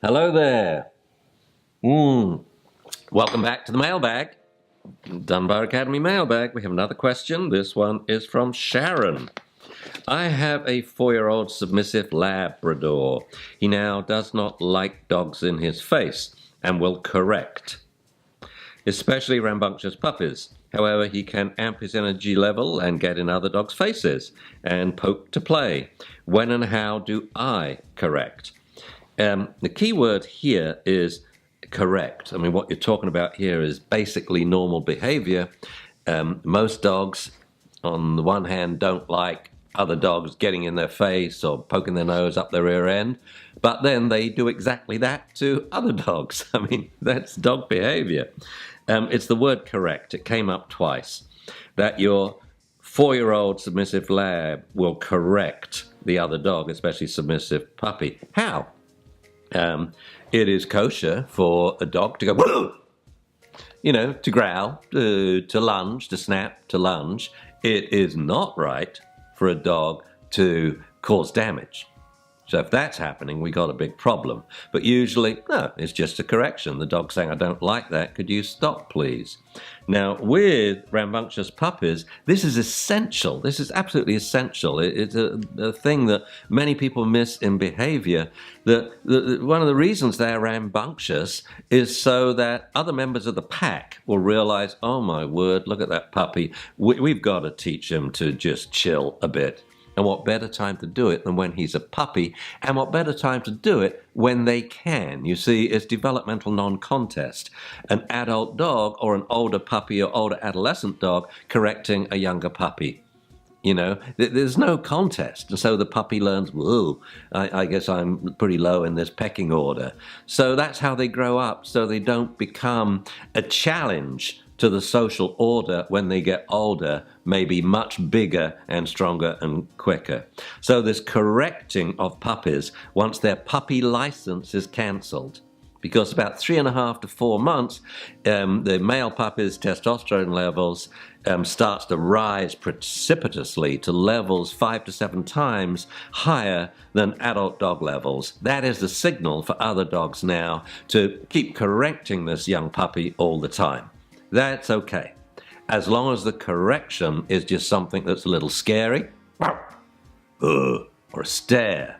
Hello there. Welcome back to the mailbag. Dunbar Academy mailbag. We have another question. This one is from Sharon. I have a 4-year-old submissive Labrador. He now does not like dogs in his face and will correct, especially rambunctious puppies. However, he can amp his energy level and get in other dogs' faces and poke to play. When and how do I correct? The key word here is correct. I mean, what you're talking about here is basically normal behavior. Most dogs, on the one hand, don't like other dogs getting in their face or poking their nose up their rear end, but then they do exactly that to other dogs. I mean, that's dog behavior. It's the word correct. It came up twice. That your 4-year-old submissive lab will correct the other dog, especially submissive puppy. How? It is kosher for a dog to go, to growl, to lunge, to snap, to lunge. It is not right for a dog to cause damage. So if that's happening, we got a big problem. But usually, no, it's just a correction. The dog's saying, I don't like that. Could you stop, please? Now, with rambunctious puppies, this is essential. This is absolutely essential. It's a thing that many people miss in behavior. One of the reasons they're rambunctious is so that other members of the pack will realize, oh my word, look at that puppy. We've got to teach him to just chill a bit. And what better time to do it than when he's a puppy? And what better time to do it when they can? You see, it's developmental non-contest. An adult dog or an older puppy or older adolescent dog correcting a younger puppy. There's no contest. And so the puppy learns, whoa, I guess I'm pretty low in this pecking order. So that's how they grow up, so they don't become a challenge to the social order when they get older, maybe much bigger and stronger and quicker. So this correcting of puppies once their puppy license is cancelled, because about 3.5 to 4 months, the male puppy's testosterone levels starts to rise precipitously to levels 5 to 7 times higher than adult dog levels. That is the signal for other dogs now to keep correcting this young puppy all the time. That's okay, as long as the correction is just something that's a little scary, or a stare.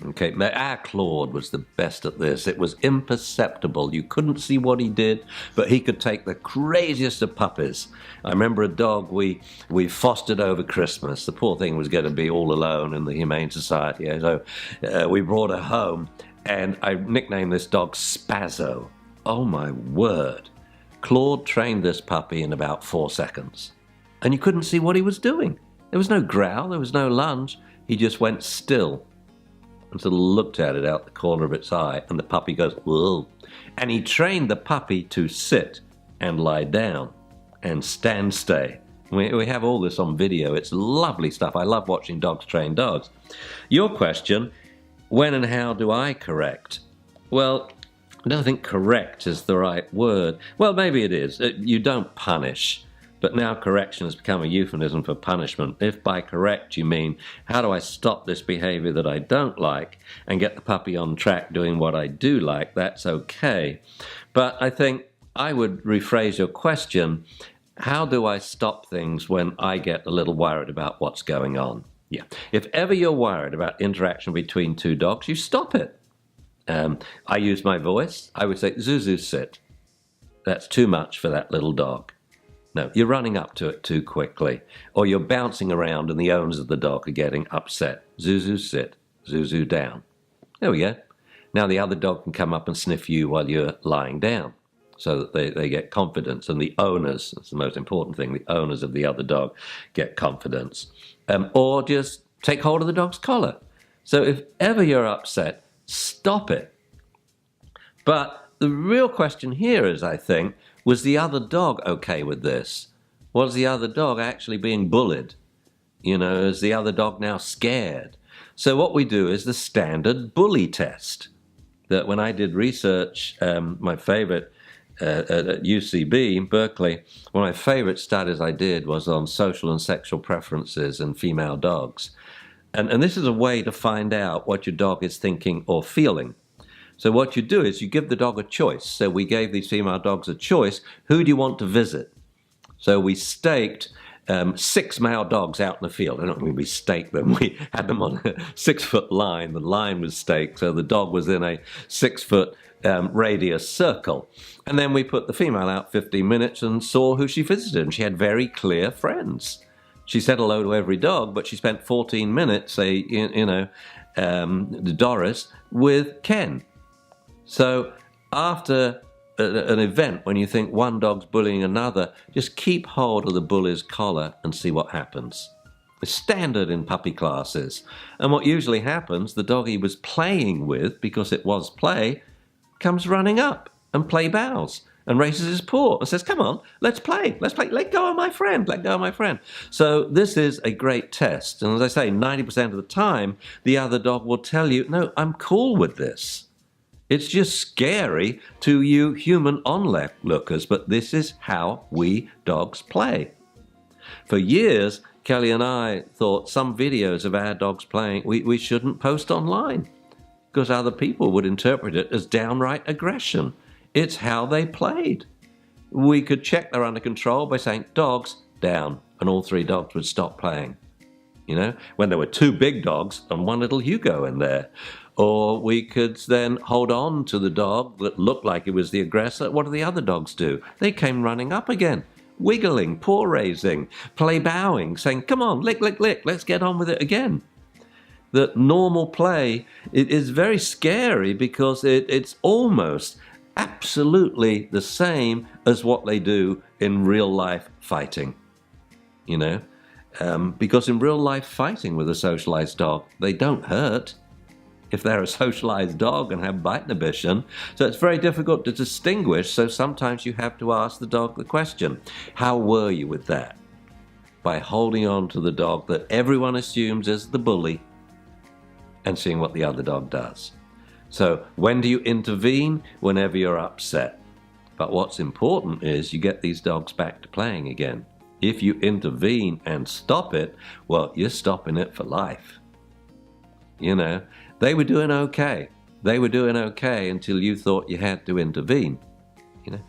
Okay, our Claude was the best at this. It was imperceptible. You couldn't see what he did, but he could take the craziest of puppies. I remember a dog we fostered over Christmas. The poor thing was going to be all alone in the Humane Society. So we brought her home, and I nicknamed this dog Spazzo. Oh my word. Claude trained this puppy in about 4 seconds. And you couldn't see what he was doing. There was no growl, there was no lunge. He just went still and sort of looked at it out the corner of its eye, and the puppy goes, whoa. And he trained the puppy to sit and lie down and stand stay. We have all this on video. It's lovely stuff. I love watching dogs train dogs. Your question, when and how do I correct? Well, I don't think correct is the right word. Well, maybe it is. You don't punish. But now correction has become a euphemism for punishment. If by correct you mean, how do I stop this behavior that I don't like and get the puppy on track doing what I do like, that's okay. But I think I would rephrase your question, how do I stop things when I get a little worried about what's going on? Yeah. If ever you're worried about interaction between two dogs, you stop it. I use my voice. I would say, Zuzu, sit. That's too much for that little dog. No, you're running up to it too quickly. Or you're bouncing around and the owners of the dog are getting upset. Zuzu, sit. Zuzu, down. There we go. Now the other dog can come up and sniff you while you're lying down, so that they get confidence. And the owners, that's the most important thing, the owners of the other dog get confidence. Or just take hold of the dog's collar. So if ever you're upset, stop it. But the real question here is, I think, was the other dog okay with this? Was the other dog actually being bullied? Is the other dog now scared? So what we do is the standard bully test. That when I did research, my favorite at UCB in Berkeley, one of my favorite studies I did was on social and sexual preferences in female dogs. And this is a way to find out what your dog is thinking or feeling. So what you do is you give the dog a choice. So we gave these female dogs a choice. Who do you want to visit? So we staked 6 male dogs out in the field. I don't mean we staked them. We had them on a 6-foot line. The line was staked, so the dog was in a 6-foot radius circle. And then we put the female out 15 minutes and saw who she visited. And she had very clear friends. She said hello to every dog, but she spent 14 minutes, say, Doris, with Ken. So after an event, when you think one dog's bullying another, just keep hold of the bully's collar and see what happens. It's standard in puppy classes. And what usually happens, the dog he was playing with, because it was play, comes running up and play bows and raises his paw and says, come on, let's play, let go of my friend, let go of my friend. So this is a great test. And as I say, 90% of the time, the other dog will tell you, no, I'm cool with this. It's just scary to you human onlookers, but this is how we dogs play. For years, Kelly and I thought some videos of our dogs playing we shouldn't post online because other people would interpret it as downright aggression. It's how they played. We could check they're under control by saying, dogs, down, and all 3 dogs would stop playing. You know, when there were 2 big dogs and 1 little Hugo in there. Or we could then hold on to the dog that looked like it was the aggressor. What do the other dogs do? They came running up again, wiggling, paw raising, play bowing, saying, come on, lick, lick, lick, let's get on with it again. That normal play, it is very scary because it's almost absolutely the same as what they do in real life fighting, you know, because in real life fighting with a socialized dog, they don't hurt if they're a socialized dog and have bite inhibition. So it's very difficult to distinguish. So sometimes you have to ask the dog the question, how were you with that? By holding on to the dog that everyone assumes is the bully and seeing what the other dog does. So when do you intervene? Whenever you're upset. But what's important is you get these dogs back to playing again. If you intervene and stop it, well, you're stopping it for life. You know, they were doing okay. They were doing okay until you thought you had to intervene. You know,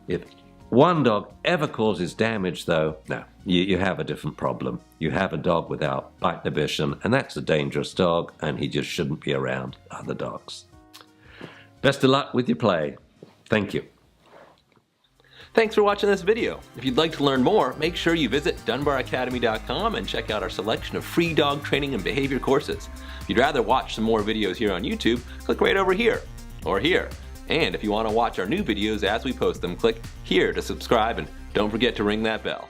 if one dog ever causes damage, though, no, you have a different problem. You have a dog without bite inhibition, and that's a dangerous dog, and he just shouldn't be around other dogs. Best of luck with your play. Thank you. Thanks for watching this video. If you'd like to learn more, make sure you visit dunbaracademy.com and check out our selection of free dog training and behavior courses. If you'd rather watch some more videos here on YouTube, click right over here or here. And if you want to watch our new videos as we post them, click here to subscribe and don't forget to ring that bell.